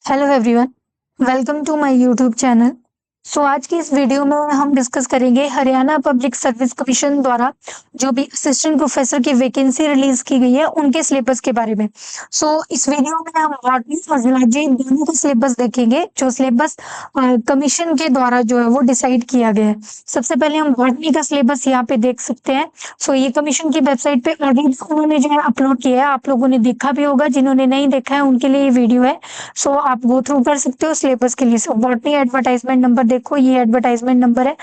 Hello everyone, welcome to my YouTube channel. आज की इस वीडियो में हम डिस्कस करेंगे हरियाणा पब्लिक सर्विस कमीशन द्वारा जो भी असिस्टेंट प्रोफेसर की वैकेंसी रिलीज की गई है उनके सिलेबस के बारे में। इस वीडियो में हम बॉटनी और जूलॉजी दोनों का सिलेबस देखेंगे जो सिलेबस कमीशन के द्वारा जो है वो डिसाइड किया गया है। सबसे पहले हम बॉटनी का सिलेबस यहाँ पे देख सकते हैं। ये कमीशन की वेबसाइट पे ऑलरेडी उन्होंने जो है अपलोड किया है, आप लोगों ने देखा भी होगा, जिन्होंने नहीं देखा है उनके लिए ये वीडियो है। आप गो थ्रू कर सकते हो सिलेबस के लिए। बॉटनी एडवर्टाइजमेंट नंबर देखो, ये एडवर्टाइजमेंट नंबर है।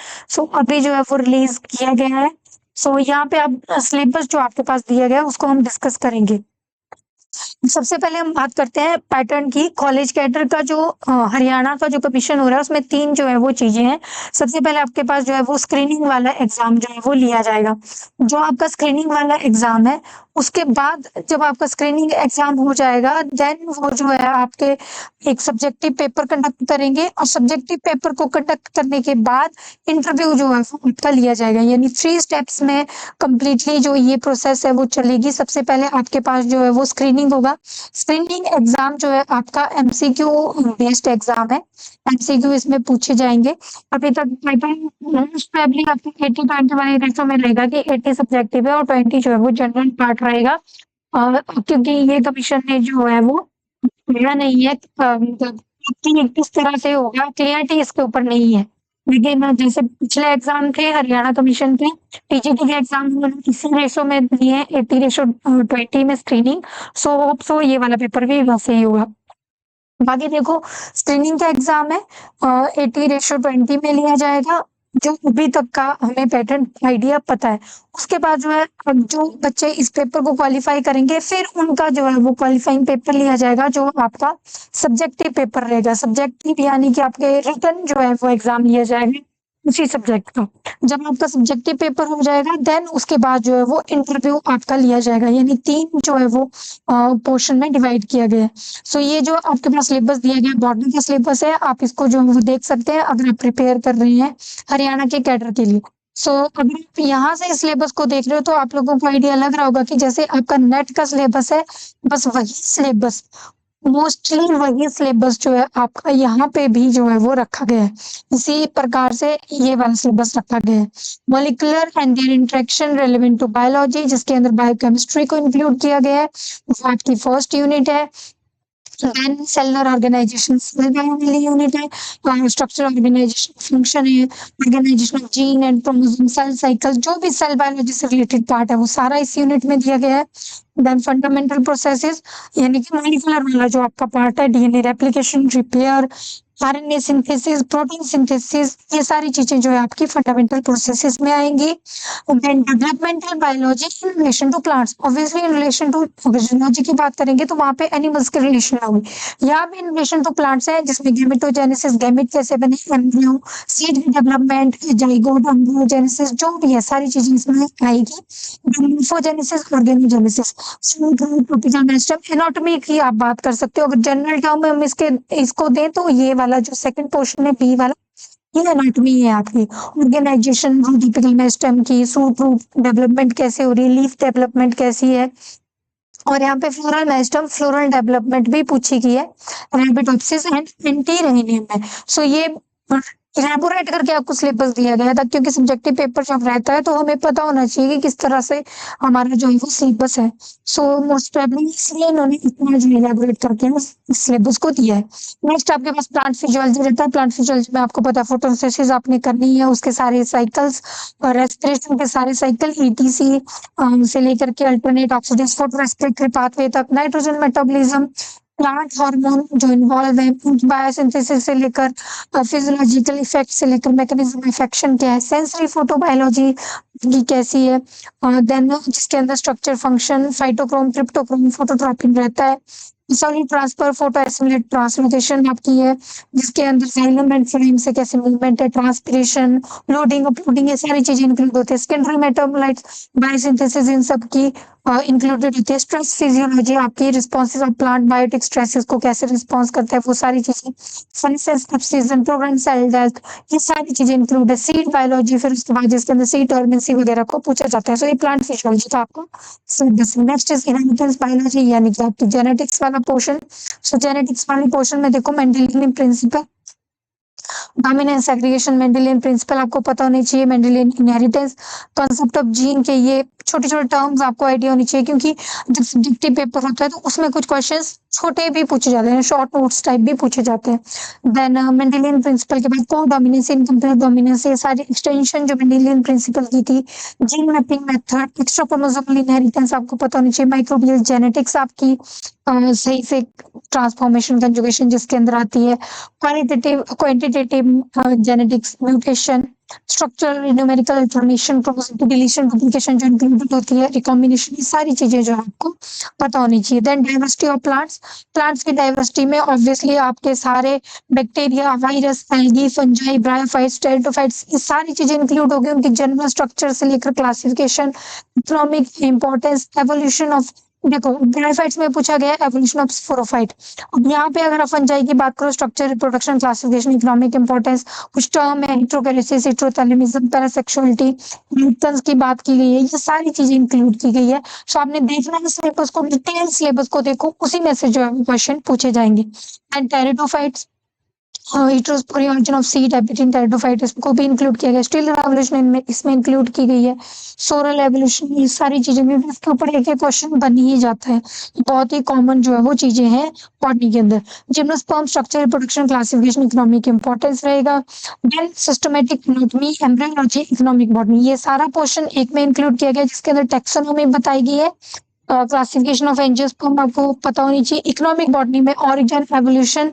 अभी जो है वो रिलीज किया गया है। यहाँ पे आप सिलेबस जो आपके पास दिया गया है उसको हम डिस्कस करेंगे। सबसे पहले हम बात करते हैं पैटर्न की। कॉलेज कैडर का जो हरियाणा का जो कमीशन हो रहा है उसमें तीन जो है वो चीजें हैं। सबसे पहले आपके पास जो है वो स्क्रीनिंग वाला एग्जाम जो है वो लिया जाएगा। जो आपका स्क्रीनिंग वाला एग्जाम है उसके बाद जब आपका स्क्रीनिंग एग्जाम हो जाएगा देन वो जो है आपके एक सब्जेक्टिव पेपर कंडक्ट करेंगे और सब्जेक्टिव पेपर को कंडक्ट करने के बाद इंटरव्यू जो है वो आपका लिया जाएगा। यानी 3 स्टेप्स में कंप्लीटली जो ये प्रोसेस है वो चलेगी। सबसे पहले आपके पास जो है वो स्क्रीनिंग होगा। स्क्रीनिंग एग्जाम जो है आपका एमसीक्यू बेस्ड एग्जाम है। एमसीक्यू इसमें पूछे जाएंगे। अभी तक मोस्ट प्रोबेबली आपको 80-20 वाले रेशो में रहेगा कि 80 सब्जेक्टिव है और 20 जो है वो जनरल पार्ट रहेगा। क्योंकि ये कमीशन ने जो है वो मेरा नहीं है, मतलब कि किस तरह से होगा क्लियरिटी इसके ऊपर नहीं है। लेकिन जैसे पिछले एग्जाम थे हरियाणा कमीशन के, टीजीटी के एग्जाम उन्होंने इसी रेशो में दिए हैं, 80:20 में स्क्रीनिंग। होप सो ये वाला पेपर भी वैसे ही होगा। बाकी देखो, स्क्रीनिंग का एग्जाम है 80:20 में लिया जाएगा। जो अभी तक का हमें पैटर्न आइडिया पता है। उसके बाद जो है अब जो बच्चे इस पेपर को क्वालिफाई करेंगे फिर उनका जो है वो क्वालिफाइंग पेपर लिया जाएगा जो आपका सब्जेक्टिव पेपर रहेगा। सब्जेक्टिव यानी कि आपके रिटन जो है वो एग्जाम लिया जाएगा उसी सब्जेक्ट का। जब आपका सब्जेक्टिव पेपर हो जाएगा देन उसके बाद जो है वो इंटरव्यू आपका लिया जाएगा। यानी 3 जो है वो पोर्शन में डिवाइड किया गया है। ये जो आपके पास सिलेबस दिया गया बॉटनी का सिलेबस है, आप इसको जो है वो देख सकते हैं अगर आप प्रिपेयर कर रहे हैं हरियाणा के कैडर के लिए। अगर आप यहाँ से सिलेबस को देख रहे हो तो आप लोगों को आइडिया लग रहा होगा कि जैसे आपका नेट का सिलेबस है, बस वही सिलेबस, मोस्टली वही सिलेबस जो है आपका यहाँ पे भी जो है वो रखा गया है। इसी प्रकार से ये वाला सिलेबस रखा गया है। Molecular and their interaction relevant to biology, जिसके अंदर बायोकेमिस्ट्री को इंक्लूड किया गया है, वो आपकी फर्स्ट यूनिट है। Then cellular organisation cell biology unit है। स्ट्रक्चर ऑर्गेनाइजेशन फंक्शन है, organisation of gene and chromosome cell cycle, जो भी सेल बायोलॉजी से रिलेटेड पार्ट है वो सारा इस यूनिट में दिया गया है। देन फंडामेंटल प्रोसेसेस यानी कि मॉलिक्यूलर वाला जो आपका पार्ट है, DNA replication, repair, RNA synthesis, protein synthesis, ये सारी चीजें जो है आपकी फंडामेंटल प्रोसेसेस में आएंगी। Then developmental biology in relation to plants, obviously in relation to physiology की बात करेंगे तो वहां पे एनिमल्स के रिलेशन होगी। यहाँ पे इन रिलेशन टू प्लांट्स है जिसमें गैमेटोजेनेसिस, गैमेट कैसे बने, embryo, seed development, zygote, embryogenesis, जो भी है सारी चीजें इसमें आएगी। मोर्फोजेनेसिस, ऑर्गेनोजेनेसिस, एनाटॉमी की आप बात कर सकते हो। अगर जनरल टर्म में हम इसको दें तो ये वाला जो सेकंड पोर्शन है बी वाला, ये एनाटॉमी है आपकी। ऑर्गेनाइजेशन टिपिकल मेरिस्टेम की, सूट रूट डेवलपमेंट कैसे हो रही है, लीफ डेवलपमेंट कैसी है, और यहाँ पे फ्लोरल मेरिस्टेम, फ्लोरल डेवलपमेंट भी पूछी गई है। रैबिडोप्सिस एंड एंटीरेनियम में। ये इलैबोरेट करके आपको सिलेबस दिया गया था क्योंकि सब्जेक्टिव पेपर जब रहता है तो हमें पता होना चाहिए कि किस तरह से हमारा जो है वो सिलेबस है। मोस्ट प्रोबेबली इसलिए इन्होंने इतना जो इलैबोरेट करके उस सिलेबस को दिया है। नेक्स्ट आपके पास प्लांट फिजियोलॉजी रहता है। प्लांट फिजियोलॉजी में आपको पता है फोटोसिंथेसिस आपने करनी है, उसके सारे साइकिल्स और रेस्पिरेशन के सारे साइकिल, ईटीसी से लेकर के alternate oxidase photo respiratory pathway तक, नाइट्रोजन मेटाबॉलिज्म, प्लांट हार्मोन जो इन्वॉल्व है, बायोसिंथेसिस से लेकर फिजियोलॉजिकल इफेक्ट से लेकर मैकेनिज्म इफेक्शन क्या है, सेंसरी फोटोबायोलॉजी की कैसी है, देन जिसके अंदर structure function, phytochrome, cryptochrome, phototropin रहता है, solid transfer, photo assimilate translocation आपकी है, जिसके अंदर जाइलम एंड फ्लोएम से कैसे मूवमेंट है, ट्रांसपिरेशन, लोडिंग अपलोडिंग, ये सारी चीजें इंक्लूड होती है। सेकेंडरी मेटाबोलाइट्स, बायोसिंथेसिस इन सब की इंक्लूडेड होती है। स्ट्रेस फिजियोलॉजी आपकी responses of plant biotic stresses को कैसे रिस्पॉन्स करता है वो सारी चीजें। Fungus season program cell death ये सारी चीजें इंक्लूड है। सीड बायोलॉजी फिर उसके बाद जिसके अंदर सीड टर्मेंसी वगैरह को पूछा जाता है। सो ये प्लांट फिजियोलॉजी था आपको। नेक्स्ट इज इनहेरिटेंस बायोलॉजी यानी कि आपकी जेनेटिक्स वाला पोर्शन। सो जेनेटिक्स वाले पोर्शन में देखो Mendelian principle, dominance, aggregation, Mendelian principle आपको पता होनी चाहिए। Mendelian inheritance, concept of gene के ये छोटे छोटे टर्म्स आपको आइडिया होनी चाहिए, क्योंकि जब सब्जेक्टिव पेपर होता है तो उसमें कुछ क्वेश्चंस छोटे भी पूछे जाते हैं, शॉर्ट नोट्स टाइप भी पूछे जाते हैं। देन मेंडेलियन प्रिंसिपल के बाद को डोमिनेंस, इनकम्प्लीट डोमिनेंस, ये सारी एक्सटेंशन जो मेंडेलियन प्रिंसिपल की थी। Gene mapping method, extra chromosomal inheritance आपको पता होनी चाहिए। माइक्रोबियल जेनेटिक्स आपकी सही से ट्रांसफॉर्मेशन कंजुगेशन जिसके अंदर आती है। Qualitative quantitative genetics, mutation, structural numerical information, chromosome deletion, duplication जो इंक्लूडेड होती है, रिकॉम्बिनेशन, ये सारी चीजें जो आपको पता होनी चाहिए। Then diversity of plants, plants की डाइवर्सिटी में ऑब्वियसली आपके सारे bacteria, virus, algae, fungi, bryophytes, pteridophytes ये सारी चीजें इंक्लूड होगी। उनकी जनरल स्ट्रक्चर से लेकर classification, economic importance, evolution of, देखो ब्रायोफाइट्स में पूछा गया एवोल्यूशन ऑफ स्पोरोफाइट। अब यहाँ पे अगर आप फंजाई की बात करो, structure, reproduction, classification, economic importance, कुछ टर्म है हिट्रोकैरेसिस, हिट्रोथैलेमिज्म, पैरासेक्सुअलिटी, न्यूटन्स की बात की गई है, ये सारी चीजें इंक्लूड की गई है। सो आपने देखना है सिलेबस को, डिटेल सिलेबस को देखो, उसी में से जो है क्वेश्चन पूछे जाएंगे। And pteridophytes, origin of seed habitat, pteridophytes को भी इंक्लूड किया गया। स्टिल एवोल्यूशन इनमें इसमें इंक्लूड की गई है। सोरल एवोल्यूशन, ये सारी चीजें भी इसके ऊपर एक क्वेश्चन बन ही जाता है, बहुत ही कॉमन जो है वो चीजें हैं बॉटनी के अंदर। Gymnosperm, structure, reproduction, classification, economic importance रहेगा। Then systematic anatomy, embryology, economic botany, ये सारा पोर्शन एक में इंक्लूड किया गया जिसके अंदर टैक्सोनॉमी बताई गई है। क्लासिफिकेशन ऑफ एंजियोस्पर्म आपको पता होनी चाहिए। इकोनॉमिक बॉटनी में origin, evolution,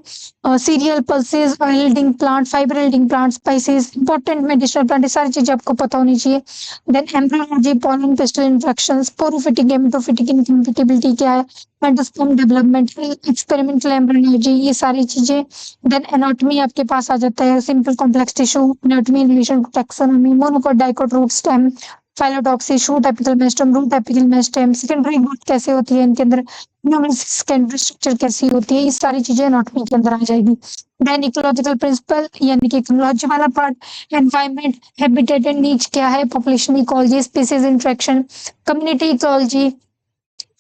cereal, pulses, oil yielding plant, fibre yielding plant, spices, important medicinal plant, ये सारी चीजें आपको पता होनी चाहिए। Then embryology, pollen, pistil infection, sporophytic, gametophytic incompatibility क्या है, मेंडोस्पर्म डेवलपमेंट, एक्सपेरिमेंटल एम्ब्रियोलॉजी, ये सारी चीजें। देन एनाटॉमी आपके पास आ जाता है, simple complex tissue, anatomy in relation to taxonomy, monocot, dicot, root stem, phyllotaxy, shoot apical meristem, root apical meristem, secondary root कैसे होती है इनके अंदर, सेकेंडरी स्ट्रक्चर कैसी होती है, ये सारी चीजें एनाटॉमी के अंदर आ जाएगी। देन इकोलॉजिकल प्रिंसिपल यानी कि इकोलॉजी वाला part, environment, habitat and needs क्या है, population ecology, species interaction, community ecology.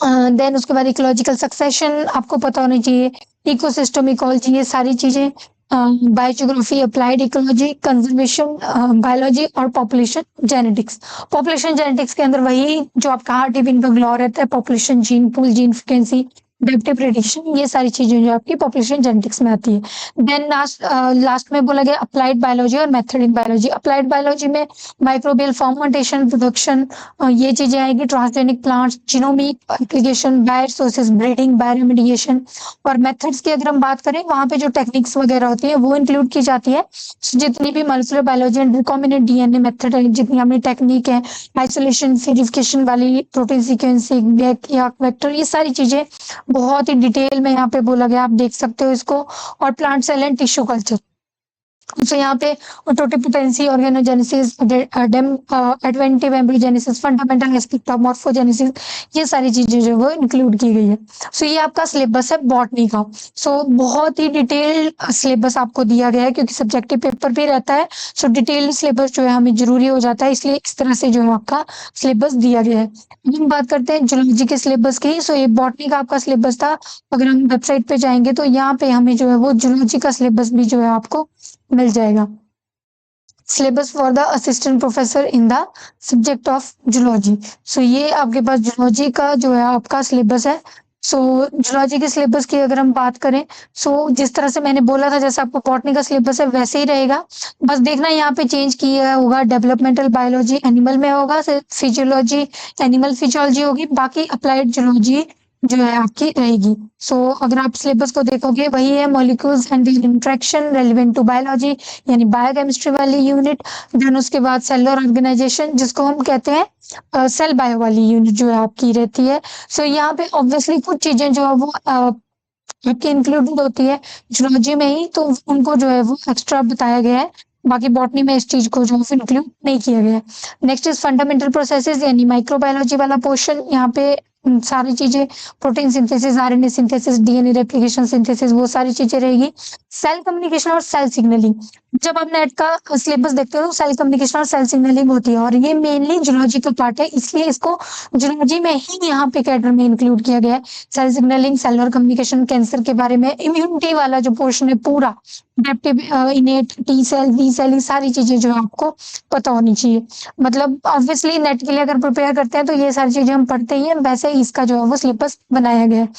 Then उसके बाद इकोलॉजिकल सक्सेशन आपको पता होनी चाहिए, इकोसिस्टम इकोलॉजी, ये सारी चीजें। Biogeography, applied ecology, conservation biology और पॉपुलेशन जेनेटिक्स। पॉपुलेशन जेनेटिक्स के अंदर वही जो आपका हार्ट लॉ रहता है, population gene pool, gene frequency, adaptive prediction, ये सारी चीजें जो आपकी पॉपुलेशन जेनेटिक्स में आती है। देन लास्ट में बोला गया अप्लाइड बायोलॉजी और method in biology. Applied biology में माइक्रोबियल फर्मेंटेशन, प्रोडक्शन, ये चीजें आएगी। Transgenic plants, genomic application, bio sources, breeding, bioremediation. और मेथड्स की अगर हम बात करें, वहां पे जो टेक्निक्स वगैरह होती है वो इंक्लूड की जाती है। जितनी भी molecular biology and recombinant DNA method है, जितनी हमें टेक्निक है, आइसोलेशन, वेरिफिकेशन वाली, प्रोटीन सीक्वेंसिंग या वेक्टर, ये सारी चीजें बहुत ही डिटेल में यहाँ पे बोला गया, आप देख सकते हो इसको। और plant cell and tissue culture, तो यहाँ पे totipotency, organogenesis, adventive embryogenesis, fundamental aspect of morphogenesis, ये सारी चीजें जो वो इंक्लूड की गई है। सो ये आपका सिलेबस है बॉटनी का। सो बहुत ही डिटेल सिलेबस आपको दिया गया है, क्योंकि सब्जेक्टिव पेपर भी रहता है। सो डिटेल सिलेबस जो है हमें जरूरी हो जाता है, इसलिए इस तरह से जो है आपका सिलेबस दिया गया है। हम बात करते हैं जूलॉजी के सिलेबस की। सो ये बॉटनी का आपका सिलेबस था। अगर हम वेबसाइट पे जाएंगे तो यहाँ पे हमें जो है वो जूलॉजी का सिलेबस भी जो है आपको मिल जाएगा। Syllabus for the assistant professor in the subject of zoology. So ये आपके पास जूलॉजी का जो है आपका सिलेबस है। सो जूलॉजी के सिलेबस की अगर हम बात करें, सो जिस तरह से मैंने बोला था, जैसे आपको बॉटनी का सिलेबस है वैसे ही रहेगा। बस देखना यहाँ पे चेंज किया होगा, डेवलपमेंटल बायोलॉजी एनिमल में होगा, फिजियोलॉजी एनिमल फिजियोलॉजी होगी, बाकी अप्लाइड जूलॉजी जो है आपकी रहेगी। सो अगर आप सिलेबस को देखोगे, वही है molecules and interaction relevant to biology यानी बायोकेमिस्ट्री वाली यूनिट। देन उसके बाद सेलुलर ऑर्गेनाइजेशन, जिसको हम कहते हैं सेल बायो वाली यूनिट जो है आपकी रहती है। सो यहाँ पे ऑब्वियसली कुछ चीजें जो है वो आपकी इंक्लूडेड होती है जूलॉजी में ही, तो उनको जो है वो एक्स्ट्रा बताया गया है। बाकी बॉटनी में इस चीज को जो है इंक्लूड नहीं किया गया। नेक्स्ट इज फंडामेंटल प्रोसेसेस यानी माइक्रोबायोलॉजी वाला पोर्शन। यहाँ पे सारी चीज़ें protein synthesis, RNA synthesis, DNA replication synthesis वो सारी चीज़ें रहेगी। सेल कम्युनिकेशन और सेल सिग्नलिंग, जब आप नेट का सिलेबस देखते हो तो सेल कम्युनिकेशन और सेल सिग्नलिंग होती है और ये मेनली जूलॉजी का पार्ट है, इसलिए इसको जूलॉजी में ही यहाँ पे कैडर में इंक्लूड किया गया है। Cell signalling, cellular communication, cancer के बारे में, इम्यूनिटी वाला जो पोर्शन है पूरा, adaptive, innate, T cell, B cell, ये सारी चीज़ें जो है आपको पता होनी चाहिए। मतलब ऑब्वियसली नेट के लिए अगर प्रिपेयर करते हैं तो ये सारी चीज़ें हम पढ़ते ही हैं, वैसे ही इसका जो है वो सिलेबस बनाया गया है।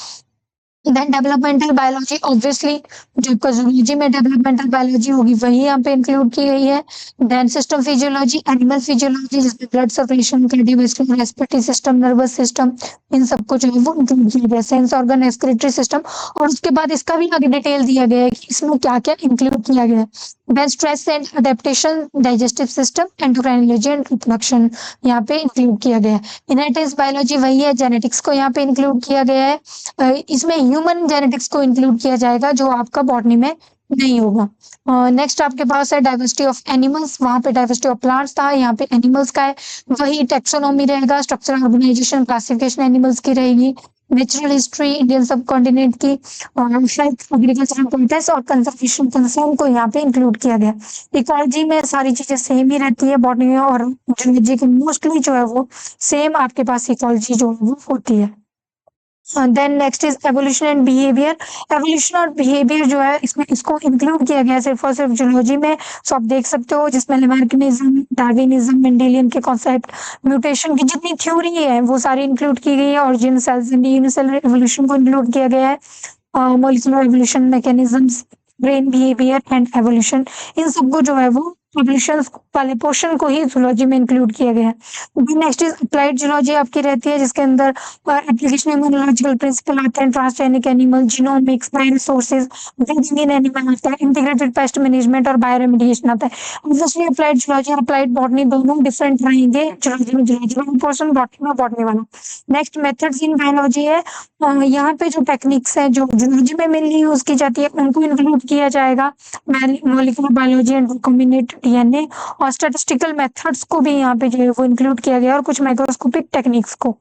देन डेवलपमेंटल बायोलॉजी, ऑब्वियसली जो आपका जूलॉजी में डेवलपमेंटल बायोलॉजी होगी वही यहाँ पे इंक्लूड की गई है। Then system physiology, animal physiology जिसमें blood circulation, cardiovascular, respiratory system, nervous system, इन सबको जो है वो इंक्लूड किया गया है। सेंस ऑर्गन, एक्सक्रीटरी सिस्टम, और उसके बाद इसका भी आगे डिटेल दिया गया है कि इसमें क्या-क्या इंक्लूड किया गया है। Then stress and adaptation, digestive system, endocrinology and reproduction यहाँ पे इंक्लूड किया गया है। इनहेरिटेंस बायोलॉजी वही है, जेनेटिक्स को यहाँ पे इंक्लूड किया गया है। इसमें ह्यूमन जेनेटिक्स को इंक्लूड किया जाएगा जो आपका बॉटनी में नहीं होगा। नेक्स्ट आपके पास है डाइवर्सिटी ऑफ एनिमल्स, वहाँ पे डाइवर्सिटी ऑफ प्लांट्स था, यहाँ पे एनिमल्स का है। वही टैक्सोनॉमी रहेगा, स्ट्रक्चर, ऑर्गेनाइजेशन, क्लासिफिकेशन एनिमल्स की रहेगी। नेचुरल हिस्ट्री इंडियन सब कॉन्टिनेंट की, हेल्थ, एग्रीकल्चरल प्रोसेस और कंजर्वेशन कंसर्न को यहाँ पे इंक्लूड किया गया। इकोलॉजी में सारी चीजें सेम ही रहती है, बॉटनी में और जूलॉजी की मोस्टली जो है वो सेम आपके पास इकोलॉजी जो है वो होती है। Then next is evolution and behaviour. Evolution और बिहेवियर जो है इसमें इसको इंक्लूड किया गया है सिर्फ और सिर्फ जूलॉजी में। सो आप देख सकते हो जिसमें लैमार्किनिज्म, डार्विनिज्म, मेंडेलियन के कॉन्सेप्ट, म्यूटेशन की जितनी थ्योरी है वो सारी इंक्लूड की गई है। Origin, cells and unicellular evolution को इंक्लूड किया गया है। Molecular evolution, mechanisms, brain behaviour and evolution, इन सबको जो है वो एवोल्यूशन वाले पोर्शन को ही जूलॉजी में इंक्लूड किया गया है। नेक्स्ट इज अप्लाइड जूलॉजी आपकी रहती है जिसके अंदर एप्लीकेशन इम्यूनोलॉजिकल प्रिंसिपल आते हैं, transgenic animal, genomics, bioresources, breeding in animal आता है, इंटीग्रेटेड पेस्ट मैनेजमेंट और बायोरेमिडिएशन आता है। ऑब्वियसली अप्लाइड जूलॉजी और अप्लाइड बॉटनी दोनों डिफरेंट रहेंगे, जूलॉजी में जूलॉजी वाला पोर्शन, बॉटनी में बॉटनी वाला। नेक्स्ट मेथड्स इन बायोलॉजी है, यहाँ पे जो टेक्निक्स है जो जूलॉजी में मेनली यूज की जाती है उनको इंक्लूड किया जाएगा। Molecular biology and recombinant DNA और स्टैटिस्टिकल मेथड्स को भी यहाँ पे जो है वो इंक्लूड किया गया और कुछ माइक्रोस्कोपिक टेक्निक्स को,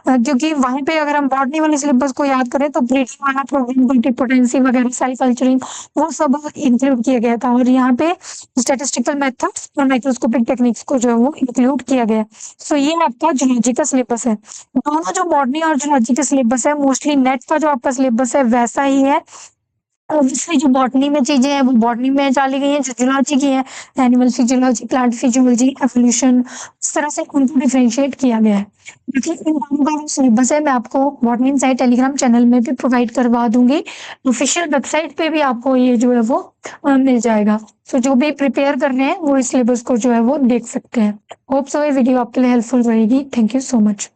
क्योंकि वहाँ पे अगर हम बॉटनी वाले सिलेबस को याद करें तो ब्रीडिंग वाला, प्रोबेबिलिटी, पोटेंसी वगैरह, सेल कल्चरिंग वो सब इंक्लूड किया गया था और यहाँ पे स्टैटिस्टिकल मेथड्स और माइक्रोस्कोपिक टेक्निक्स को जो है वो इंक्लूड किया गया। सो ये आपका जूलॉजी का सिलेबस है। दोनों जो बॉटनी और जूलॉजी का सिलेबस है मोस्टली नेट का जो आपका सिलेबस है वैसा ही है। ऑब्वियसली जो बॉटनी में चीजें हैं वो बॉटनी में डाली गई हैं, जो जूलॉजी की है animal physiology, plant physiology, evolution, इस तरह से उनको डिफरेंशिएट किया गया है। देखिए इन दोनों का जो सिलेबस है मैं आपको बॉटनी इनसाइट टेलीग्राम चैनल में भी प्रोवाइड करवा दूंगी, ऑफिशियल वेबसाइट पे भी आपको ये जो है वो मिल जाएगा। सो जो भी प्रिपेयर कर रहे हैं वो इस सिलेबस को जो है वो देख सकते हैं। होप सो ये वीडियो आपके लिए हेल्पफुल रहेगी। Thank you so much.